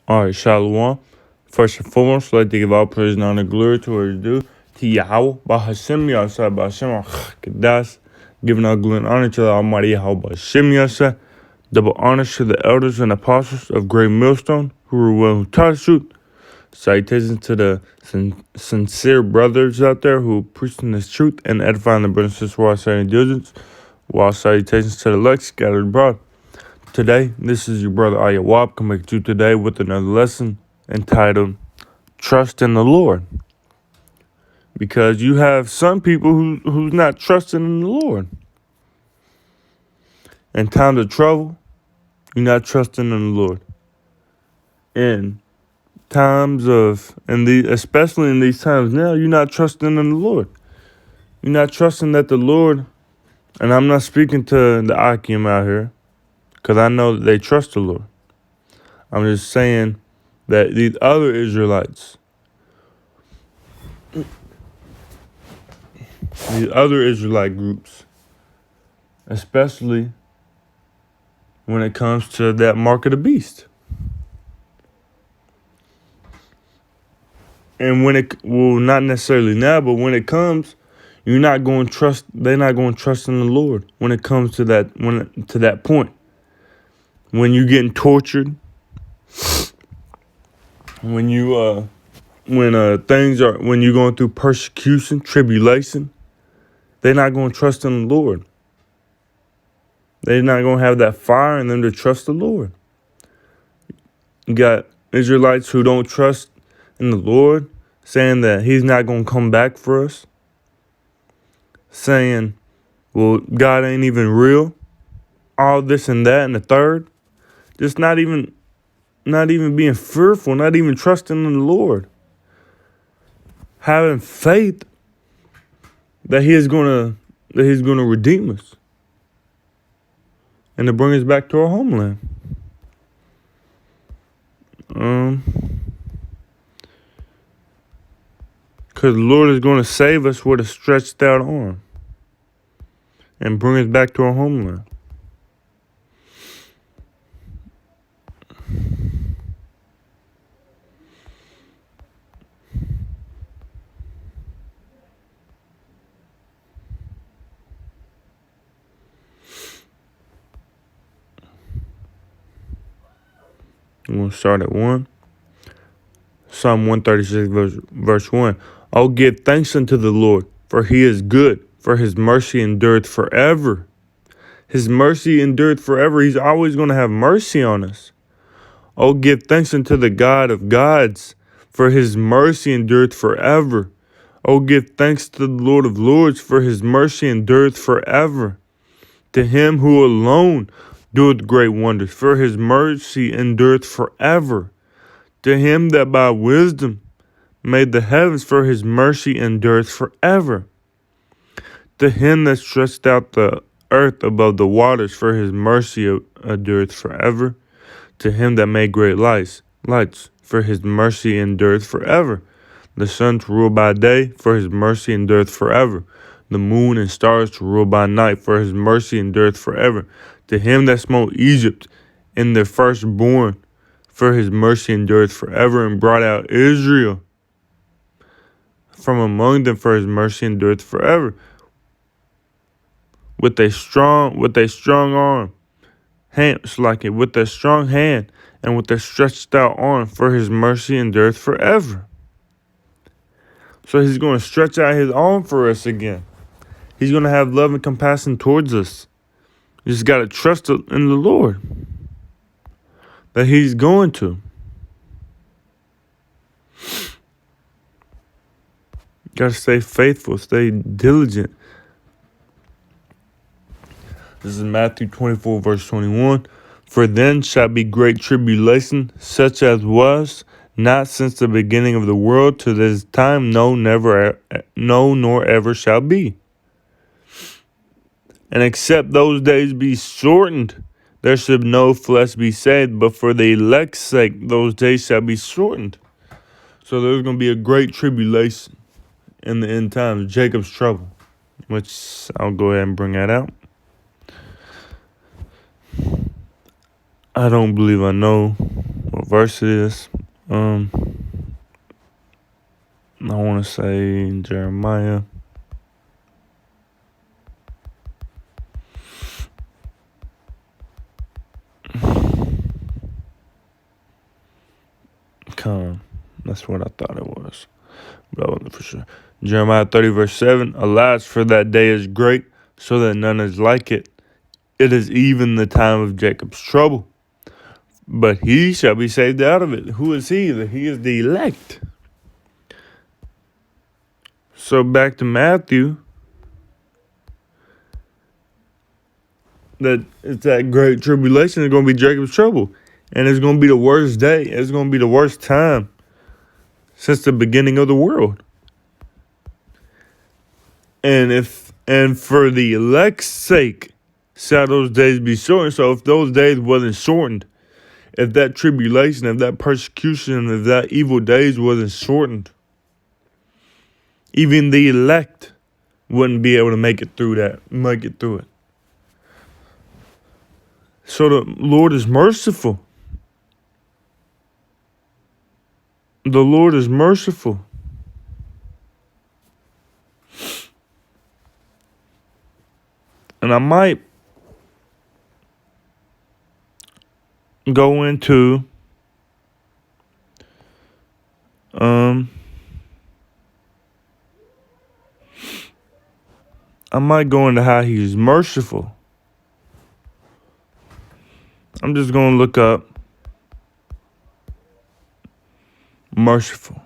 All right, Shalom. First and foremost, I'd like to give all praise and honor and glory to what is due to Yahweh, Bahashem Yasah, Bahashem Kedas, giving all glory and honor to the Almighty Yahweh, Bahashem Yasah, double honors to the elders and apostles of Great Millstone, who were well who taught the truth. Salutations to the sincere brothers out there who preaching this truth and edifying the brothers and sisters while saying diligence, while salutations to the elect scattered abroad. Today, this is your brother Ayawab coming to you today with another lesson entitled Trust in the Lord. Because you have some people who's not trusting in the Lord. In times of trouble, you're not trusting in the Lord. In times especially in these times now, you're not trusting in the Lord. You're not trusting that the Lord, and I'm not speaking to the Akim out here, because I know that they trust the Lord. I'm just saying that these other Israelites, these other Israelite groups, especially when it comes to that mark of the beast. And not necessarily now, but when it comes, they're not going to trust in the Lord when it comes to that point. When you're getting tortured, when you're going through persecution, tribulation, they're not going to trust in the Lord. They're not going to have that fire in them to trust the Lord. You got Israelites who don't trust in the Lord, saying that he's not going to come back for us. Saying, well, God ain't even real. All this and that and the third. Just not even being fearful, not even trusting in the Lord. Having faith that he's gonna redeem us and to bring us back to our homeland. Because the Lord is going to save us with a stretched out arm and bring us back to our homeland. We'll start at 1. Psalm 136, verse 1. Oh, give thanks unto the Lord, for he is good, for his mercy endureth forever. His mercy endureth forever. He's always going to have mercy on us. Oh, give thanks unto the God of gods, for his mercy endureth forever. Oh, give thanks to the Lord of lords, for his mercy endureth forever. To him who alone doeth great wonders, for his mercy endureth forever. To him that by wisdom made the heavens, for his mercy endureth forever. To him that stretched out the earth above the waters, for his mercy endureth forever. To him that made great lights, for his mercy endureth forever. The sun to rule by day, for his mercy endureth forever. The moon and stars to rule by night, for his mercy endureth forever. To him that smote Egypt in their firstborn, for his mercy endureth forever, and brought out Israel from among them, for his mercy endureth forever. With a strong arm, with a strong hand, and with a stretched out arm, for his mercy endureth forever. So he's going to stretch out his arm for us again. He's going to have love and compassion towards us. You just got to trust in the Lord that he's going to. Got to stay faithful, stay diligent. This is Matthew 24, verse 21. For then shall be great tribulation, such as was not since the beginning of the world to this time, no, nor ever shall be. And except those days be shortened, there should no flesh be saved, but for the elect's sake, those days shall be shortened. So there's going to be a great tribulation in the end times, Jacob's trouble, which I'll go ahead and bring that out. I don't believe I know. what verse it is. I want to say Jeremiah. That's what I thought it was, but I wasn't for sure. Jeremiah 30 verse 7. Alas, for that day is great, so that none is like it. It is even the time of Jacob's trouble, but he shall be saved out of it. Who is he? He is the elect. So back to Matthew. That it's that great tribulation is going to be Jacob's trouble. And it's going to be the worst day. It's going to be the worst time since the beginning of the world. And for the elect's sake, shall those days be shortened. So if those days wasn't shortened, if that tribulation, if that persecution, if that evil days wasn't shortened, even the elect wouldn't be able to make it through it. So the Lord is merciful. The Lord is merciful. And I might go into I might go into how he's merciful. I'm just going to look up merciful.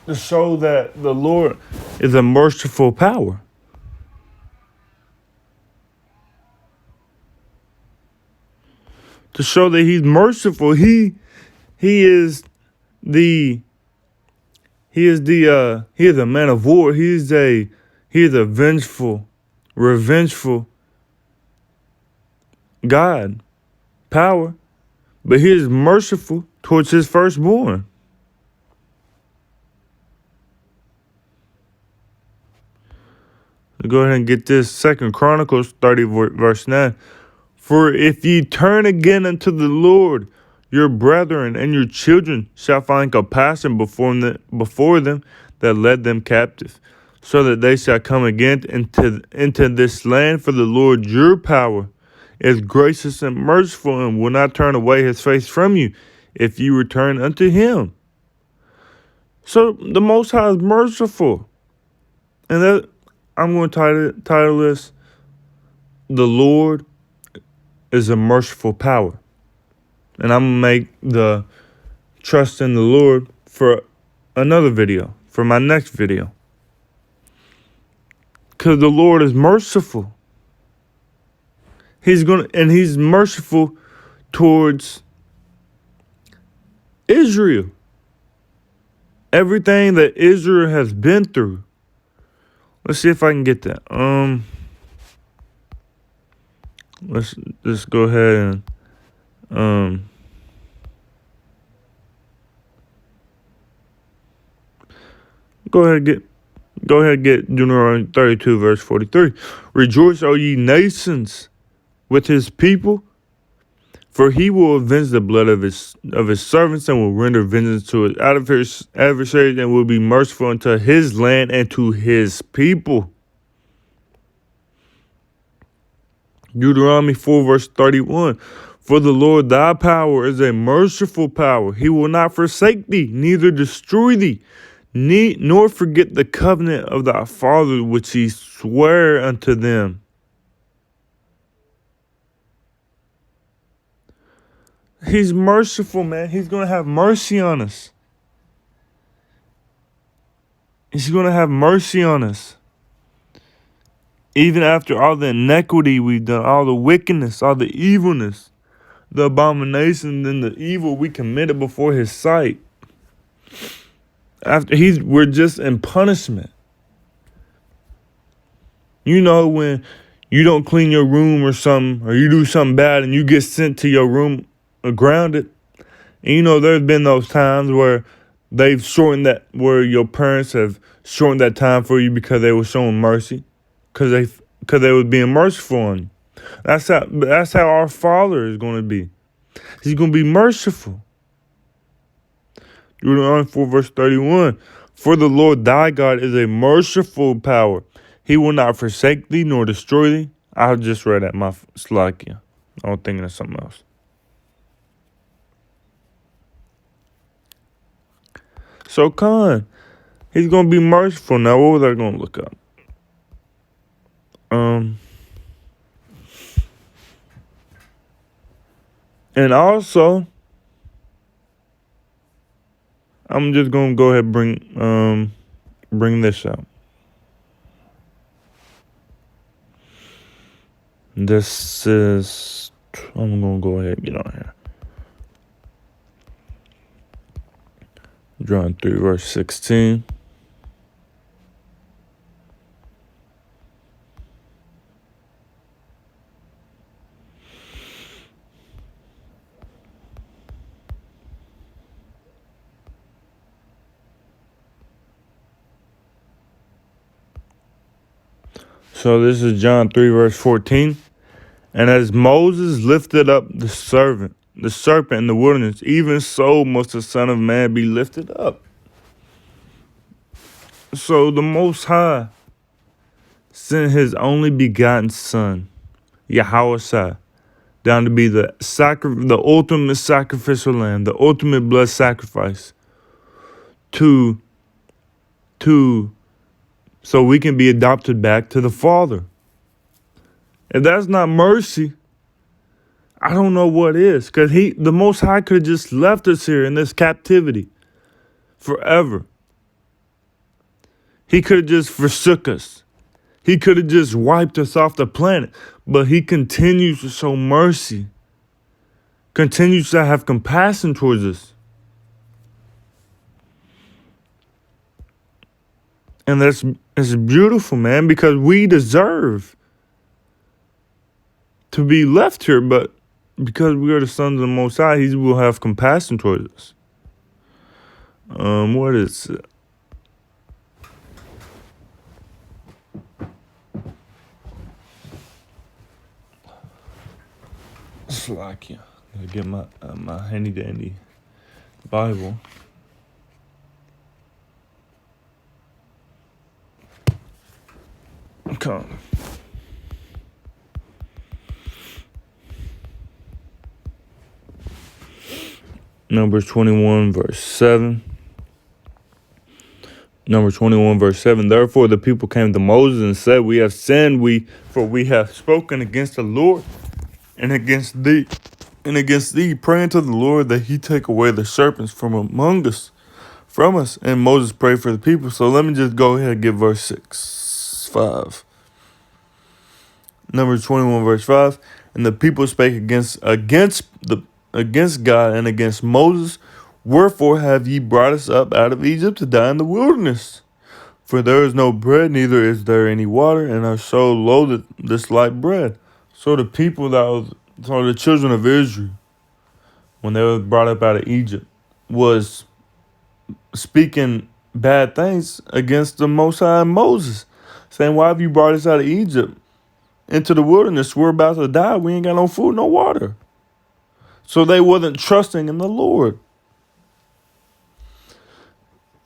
To show that the Lord is a merciful power. To show that he's merciful, he is a man of war. He is a revengeful God, power, but he is merciful towards his firstborn. Go ahead and get this. 2 Chronicles 30 verse 9. For if ye turn again unto the Lord, your brethren and your children shall find compassion before them that led them captive, so that they shall come again into this land. For the Lord your power is gracious and merciful, and will not turn away his face from you, if you return unto him. So the Most High is merciful. And that I'm going to title this, The Lord is a Merciful Power. And I'm going to make the trust in the Lord for another video, for my next video. Because the Lord is merciful. He's merciful towards Israel. Everything that Israel has been through. Let's see if I can get that. Let's just go ahead and go ahead and get Deuteronomy 32 verse 43. Rejoice, O ye nations, with his people, for he will avenge the blood of his servants, and will render vengeance to his adversaries, and will be merciful unto his land and to his people. Deuteronomy 4 verse 31. For the Lord thy power is a merciful power. He will not forsake thee, neither destroy thee, nor forget the covenant of thy fathers which he sware unto them. He's merciful, man. He's going to have mercy on us. He's going to have mercy on us. Even after all the iniquity we've done, all the wickedness, all the evilness, the abomination and the evil we committed before his sight. We're just in punishment. You know, when You don't clean your room or you do something bad and you get sent to your room grounded. And there's been those times where where your parents have shortened that time for you because they were showing mercy, because they was being merciful on you. That's how our Father is going to be. He's going to be merciful. Deuteronomy 4 verse 31. For the Lord thy God is a merciful power. He will not forsake thee nor destroy thee. I just read that, my Slovakia. I was thinking of something else. So Khan, he's going to be merciful. Now, what was I going to look up? And also, I'm just going to go ahead and bring this out. This is, I'm going to go ahead and get on here. John 3 verse 16. So this is John 3 verse 14. And as Moses lifted up the serpent in the wilderness, even so must the Son of Man be lifted up. So the Most High sent his only begotten Son, Yahweh, down to be the ultimate sacrificial lamb, the ultimate blood sacrifice, so we can be adopted back to the Father. If that's not mercy, I don't know what is. Because the Most High could have just left us here in this captivity forever. He could have just forsook us. He could have just wiped us off the planet. But he continues to show mercy. Continues to have compassion towards us. And it's beautiful, man, because we deserve to be left here, but because we are the sons of the Most High, he will have compassion towards us. What is it? Slovakia. I gotta get my handy dandy Bible. Come. Numbers 21 verse 7. Numbers 21 verse 7. Therefore the people came to Moses and said, we have sinned, for we have spoken against the Lord and against thee, praying to the Lord that he take away the serpents from us. And Moses prayed for the people. So let me just go ahead and get verse 5. Numbers 21 verse 5. And the people spake against God and against Moses. Wherefore have ye brought us up out of Egypt to die in the wilderness? For there is no bread, neither is there any water, and our soul loatheth this light bread. So the children of Israel, when they were brought up out of Egypt, was speaking bad things against the Most High and Moses, saying, why have you brought us out of Egypt into the wilderness? We're about to die. We ain't got no food, no water. So they wasn't trusting in the Lord.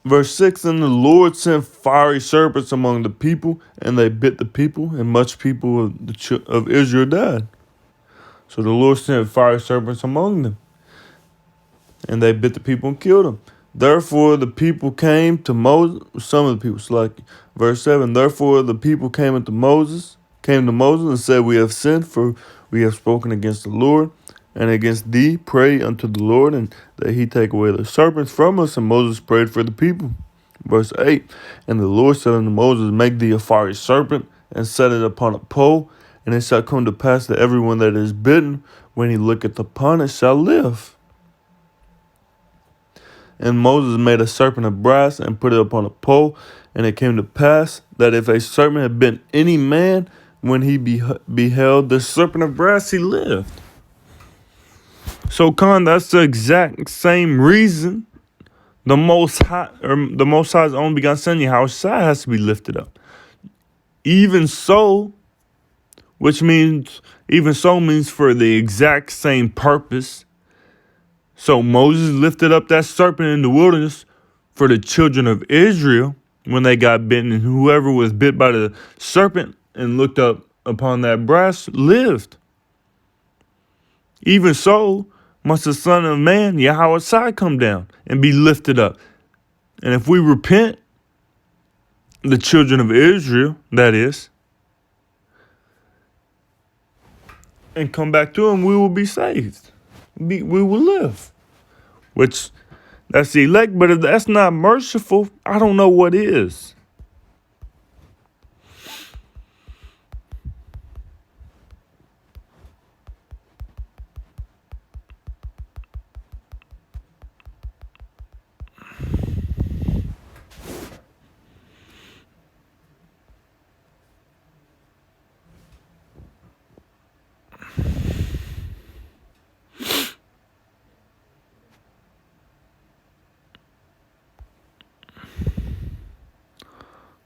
Verse 6, and the Lord sent fiery serpents among the people, and they bit the people, and much people of Israel died. So the Lord sent fiery serpents among them, and they bit the people and killed them. Therefore the people came to Moses, some of the people, verse 7, therefore the people came to Moses and said, we have sinned, for we have spoken against the Lord and against thee. Pray unto the Lord, and that he take away the serpents from us. And Moses prayed for the people. Verse 8, and the Lord said unto Moses, make thee a fiery serpent, and set it upon a pole, and it shall come to pass that everyone that is bitten, when he looketh upon it, shall live. And Moses made a serpent of brass, and put it upon a pole. And it came to pass that if a serpent had bitten any man, when he beheld the serpent of brass, he lived. So, that's the exact same reason the Most High's own begotten Son, Yahweh Shai, has to be lifted up. Even so means for the exact same purpose. So Moses lifted up that serpent in the wilderness for the children of Israel when they got bitten, and whoever was bit by the serpent and looked up upon that brass lived. Even so must the Son of Man, Yahweh Shai, come down and be lifted up. And if we repent, the children of Israel, that is, and come back to him, we will be saved. We will live. Which, that's the elect, but if that's not merciful, I don't know what is.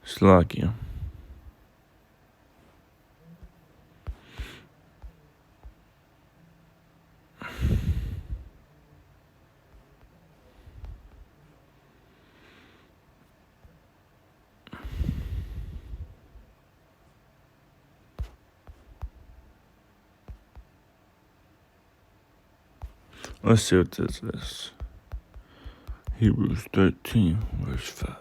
Slakia. Let's see what this is. Hebrews 13, verse 5.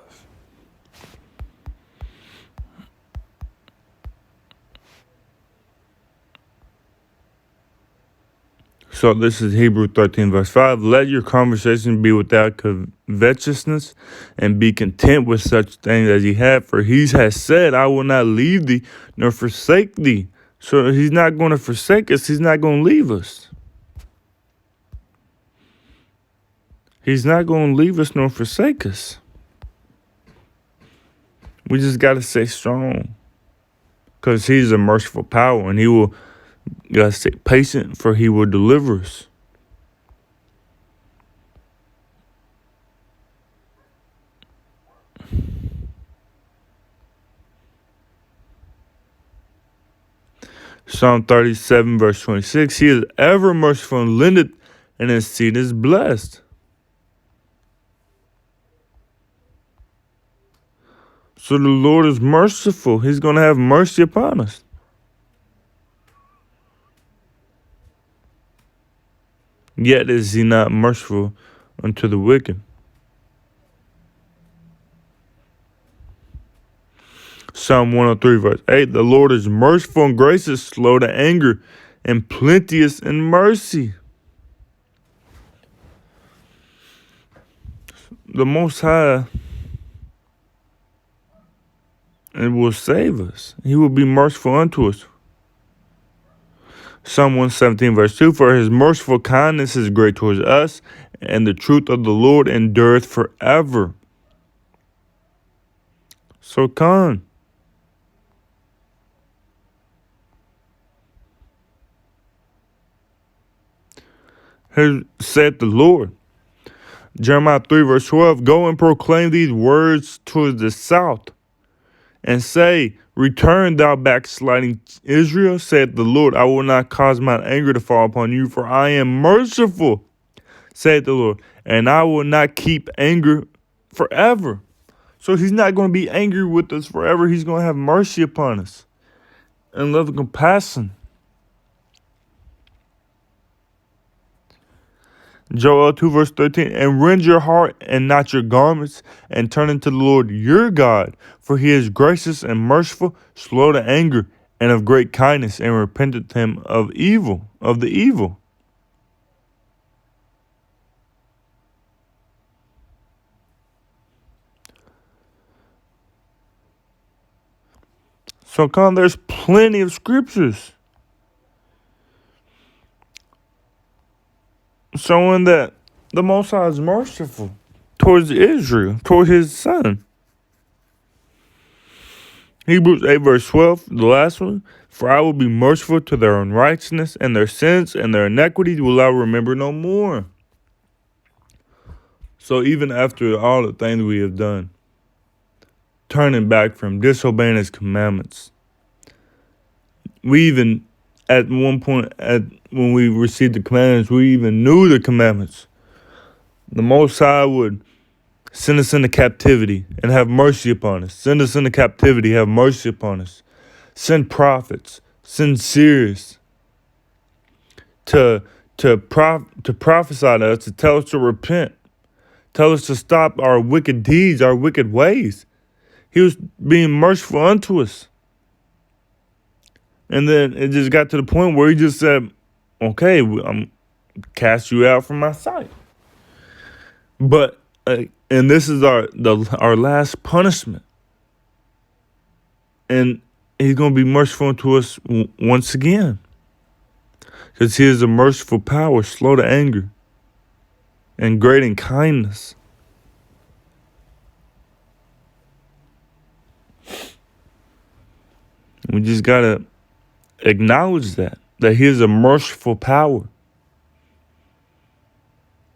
So this is Hebrews 13, verse 5. Let your conversation be without covetousness, and be content with such things as ye have. For he has said, I will not leave thee nor forsake thee. So he's not going to forsake us. He's not going to leave us. He's not going to leave us nor forsake us. We just got to stay strong, because he's a merciful power, and he will, got to stay patient, for he will deliver us. Psalm 37, verse 26. He is ever merciful and lendeth, and his seed is blessed. So the Lord is merciful. He's going to have mercy upon us. Yet is he not merciful unto the wicked. Psalm 103, verse 8. The Lord is merciful and gracious, slow to anger, and plenteous in mercy. The Most High, and will save us. He will be merciful unto us. Psalm 117, verse 2. For his merciful kindness is great towards us, and the truth of the Lord endureth forever. So here saith the Lord. Jeremiah 3, verse 12. Go and proclaim these words towards the south, and say, return thou backsliding Israel, saith the Lord. I will not cause mine anger to fall upon you, for I am merciful, saith the Lord, and I will not keep anger forever. So he's not going to be angry with us forever. He's going to have mercy upon us and love and compassion. Joel 2, verse 13. And rend your heart and not your garments, and turn unto the Lord your God, for he is gracious and merciful, slow to anger, and of great kindness, and repenteth him of the evil. So there's plenty of scriptures showing that the Most High is merciful towards Israel, toward his son. Hebrews 8 verse 12, the last one. For I will be merciful to their unrighteousness, and their sins and their iniquities will I remember no more. So even after all the things we have done, turning back from disobeying his commandments, we even at one point when we received the commandments, we even knew the commandments. The Most High would send us into captivity and have mercy upon us. Send us into captivity, have mercy upon us. Send prophets, send seers to prophesy to us, to tell us to repent, tell us to stop our wicked deeds, our wicked ways. He was being merciful unto us. And then it just got to the point where he just said, okay, I'm cast you out from my sight. But and this is our last punishment. And he's going to be merciful to us once again. Because he is a merciful power, slow to anger, and great in kindness. We just got to acknowledge that he is a merciful power.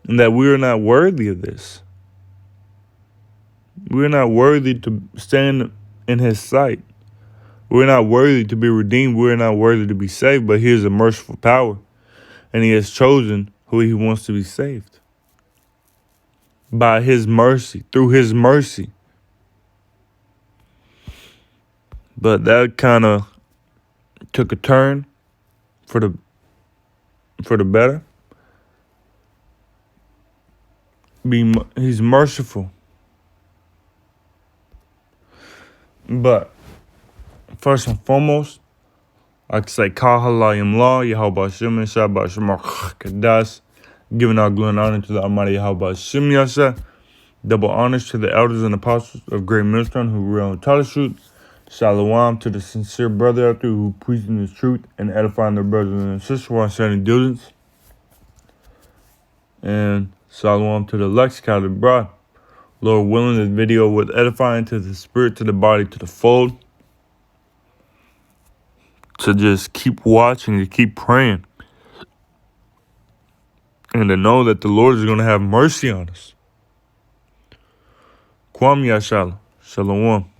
And that we are not worthy of this. We're not worthy to stand in his sight. We're not worthy to be redeemed. We're not worthy to be saved, but he is a merciful power. And he has chosen who he wants to be saved. By his mercy, through his mercy. But that kind of took a turn for the better. He's merciful. But first and foremost, I could say Kahalayim Law, Yahweh Shem, Shabbat Shemar Kadas, giving our glory and honor to the Almighty Yahweh Shem Yasha, double honors to the elders and apostles of Great Millstone who were on Talashut, Shalom to the sincere brother out there who preaching the truth and edifying their brothers and sisters while sharing diligence, and Shalom to the lexicon abroad. Lord willing, this video was edifying to the spirit, to the body, to the fold. To just keep watching, to keep praying. And to know that the Lord is going to have mercy on us. Kwam Yashala. Shalom.